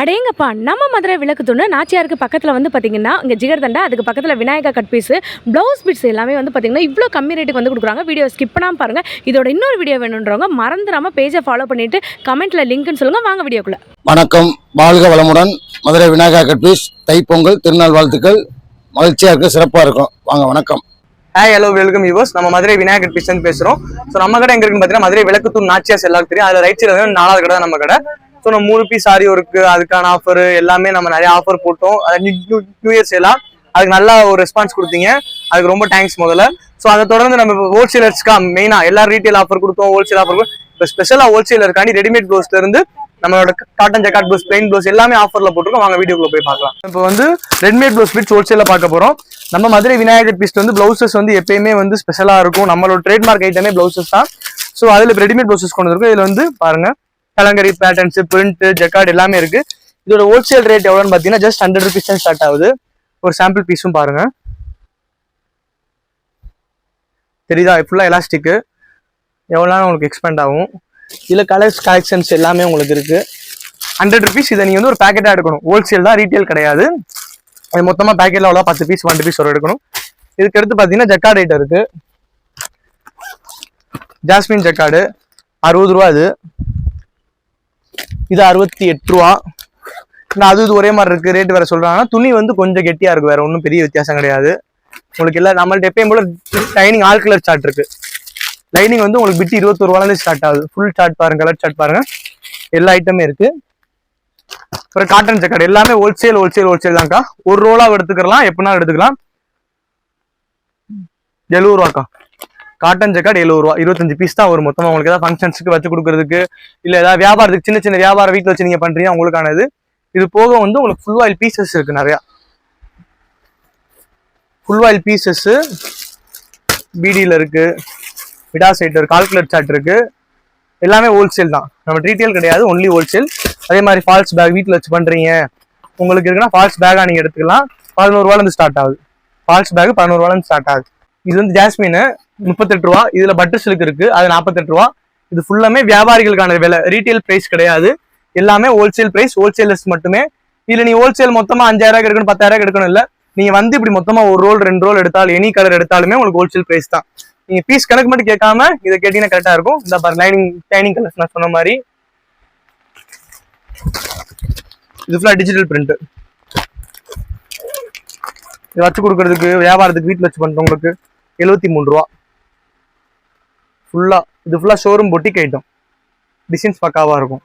அடேங்கப்பா நம்ம மதுரை விளக்கு தூணு நாச்சியாருக்கு பக்கத்தில் வந்து பார்த்திங்கன்னா இங்கே ஜிகர்தண்டா அதுக்கு பக்கத்தில் Vinayaka cut piece blouse beads எல்லாமே வந்து பார்த்திங்கன்னா இவ்வளோ கம்மி ரேட்டுக்கு வந்து கொடுக்குறாங்க. வீடியோ ஸ்கிப் பண்ணாமல் பாருங்கள். இதோட இன்னொரு வீடியோ வேணுன்றவங்க மறந்துடாமல் பேஜை ஃபாலோ பண்ணிவிட்டு கமெண்ட்டில் லிங்க்னு சொல்லுங்கள். வாங்க வீடியோக்குள்ளே. வணக்கம், வாழ்க வளமுடன். மதுரை விநாயகா கட் பீஸ் தைப்பொங்கல் திருநாள் வாழ்த்துக்கள். மகிழ்ச்சியாக இருக்குது, சிறப்பாக இருக்கும். வாங்க. வணக்கம். Hi, hello, welcome viewers. நம்ம மதுரை விநாயகர் பீஸ் பேசுறோம். ஸோ நம்ம கடை எங்க இருக்குன்னு பார்த்தீங்கன்னா மதுரை விளக்குத்தூர் நாச்சியாஸ் எல்லாருக்கும் தெரியும். அதில் ரைட் சைடு 4வது கடை நம்ம கடை. ஸோ நம்ம 3 பீஸ் ஆரியோ இருக்கு, அதுக்கான ஆஃபர் எல்லாமே நம்ம நிறைய ஆஃபர் போட்டோம். நியூ இயர்ஸ் எல்லாம் அதுக்கு நல்லா ஒரு ரெஸ்பான்ஸ் கொடுத்தீங்க, அதுக்கு ரொம்ப தேங்க்ஸ் முதல்ல. ஸோ அதை தொடர்ந்து நம்ம ஹோல்சேலர்ஸ்க்கா மெயினா எல்லா ரீட்டைல் ஆஃபர் கொடுத்தோம், ஹோல்சேல் ஆஃபர். இப்போ ஸ்பெஷலாக ஹோல்சேலருக்காண்டி ரெடிமேட் ப்ளவுஸ்ல இருந்து நம்மளோட cotton jacquard blouse, plain blouse எல்லாமே ஆஃபர்ல போட்டுருக்கோம். வாங்க வீடியோக்குள்ள போய் பார்க்கலாம். இப்போ வந்து ரெடிமேட் ப்ளவுஸ் பீட்ஸ் ஹோல்சேல பார்க்க போறோம். நம்ம மதுரை விநாயகர் பீஸ் வந்து பிளவுசஸ் வந்து எப்பயுமே வந்து ஸ்பெஷலா இருக்கும். நம்மளோட ட்ரேட்மார்க் ஐட்டமே பிளவுசஸ் தான். ஸோ அதுல ரெடிமேட் பிளவுசஸ் கொண்டு இருக்கும். இதுல வந்து பாருங்க, கலங்கரி பேட்டர்ன்ஸ், பிரிண்ட், ஜக்கார்ட் எல்லாமே இருக்கு. இதோட ஹோல்சேல் ரேட் எவ்வளோன்னு பாத்தீங்கன்னா ஜஸ்ட் 100 rupees தான் ஸ்டார்ட் ஆகுது. ஒரு சாம்பிள் பீஸும் பாருங்க, தெரியுதா? ஃபுல்லா எலாஸ்டிக், எவ்வளோ உங்களுக்கு எக்ஸ்பெண்ட் ஆகும். இதுல கலர்ஸ் கலெக்ஷன்ஸ் எல்லாமே உங்களுக்கு இருக்கு. 100 rupees. இதை நீங்க வந்து ஒரு பேக்கெட்டா எடுக்கணும். ஹோல்சேல் தான், ரீட்டைல் கிடையாது. அது மொத்தமா பேக்கெட்ல அவ்வளோ 10 பீஸ் 12 பீஸ் வரை எடுக்கணும். இதுக்கு அடுத்து பாத்தீங்கன்னா ஜக்கார்ட் ஐட்டம் இருக்கு. ஜாஸ்மின் ஜக்கார்டு 60 ரூபா. இது 68 ரூபா. அது ஒரே மாதிரி இருக்கு. ரேட் வேற சொல்றாங்கன்னா துணி வந்து கொஞ்சம் கெட்டியா இருக்கு, வேற ஒன்றும் பெரிய வித்தியாசம் கிடையாது. உங்களுக்கு எல்லாம் நம்மள்ட்ட எப்பயும் போல லைனிங் ஆல் கலர் சார்ட் இருக்கு. லைனிங் வந்து உங்களுக்கு பிட்டு 21 ரூபாயில ஸ்டார்ட் ஆகுது. ஃபுல் சார்ட் பாருங்க, கலர் சார்ட் பாருங்க, எல்லா ஐட்டமே இருக்கு. அப்புறம் காட்டன் ஜக்கார்ட் எல்லாமே ஹோல்சேல் தான்க்கா. ஒரு ரோலா எடுத்துக்கலாம், எப்படினாலும் எடுத்துக்கலாம். 70 ரூபாக்கா. காட்டன் ஜக்கார்ட் 70 ரூபா. 25 பீஸ் தான் வரும் மொத்தமா. உங்களுக்கு ஏதாவது ஃபங்க்ஷன்ஸுக்கு வச்சு கொடுக்கறதுக்கு, இல்ல ஏதாவது வியாபாரத்துக்கு, சின்ன சின்ன வியாபாரம் வீட்டில் வச்சு நீங்க பண்றீங்க, உங்களுக்கானது. இது போக வந்து உங்களுக்கு ஃபுல் ஆயில் பீசஸ் இருக்கு நிறையா. ஃபுல் ஆயில் பீசஸ் பிடியில் இருக்கு, விடா சைட் இருக்கு, கால்குலேட் சார்ட் இருக்கு. எல்லாமே ஹோல்சேல் தான், நம்ம ரீட்டைல் கிடையாது, ஒன்லி ஹோல்சேல். அதே மாதிரி ஃபால்ஸ் பேக் வீட்டில் வச்சு பண்றீங்க உங்களுக்கு இருக்குன்னா ஃபால்ஸ் பேக்கா நீங்க எடுத்துக்கலாம். 11 ரூபாயிலிருந்து ஸ்டார்ட் ஆகுது. ஃபால்ஸ் பேக் 11 ரூபாயிலிருந்து ஸ்டார்ட் ஆகுது. இது வந்து ஜாஸ்மின் 38 ரூபா. இதுல பட்டர் சில்க் இருக்கு, அது 48 ரூபா. இது ஃபுல்லாமே வியாபாரிகளுக்கான விலை, ரீட்டைல் பிரைஸ் கிடையாது. எல்லாமே ஹோல்சேல் பிரைஸ், ஹோல்சேலர்ஸ் மட்டுமே. இதுல நீ ஹோல்சேல் மொத்தமா 5000 எடுக்கணும், 10,000 எடுக்கணும் இல்ல. நீங்க வந்து இப்படி மொத்தமா ஒரு ரோல் 2 ரோல் எடுத்தாலும், எனி கலர் எடுத்தாலுமே உங்களுக்கு ஹோல்சேல் பிரைஸ் தான். நீங்க பீஸ் கணக்கு மட்டும் கேட்காம இதை கேட்டீங்கன்னா கரெக்டா இருக்கும். இந்த பாரு, லைனிங் கலர்ஸ் நான் சொன்ன மாதிரி. இது ஃபுல்லா டிஜிட்டல் பிரிண்ட். இது வச்சு கொடுக்கறதுக்கு, வியாபாரத்துக்கு, வீட்டில் வச்சு பண்றவங்களுக்கு 73 ரூபா. ஃபுல்லா இது ஃபுல்லா ஷோரூம் பொட்டிக் ஐட்டம். டிசைன்ஸ் பக்காவா இருக்கும்.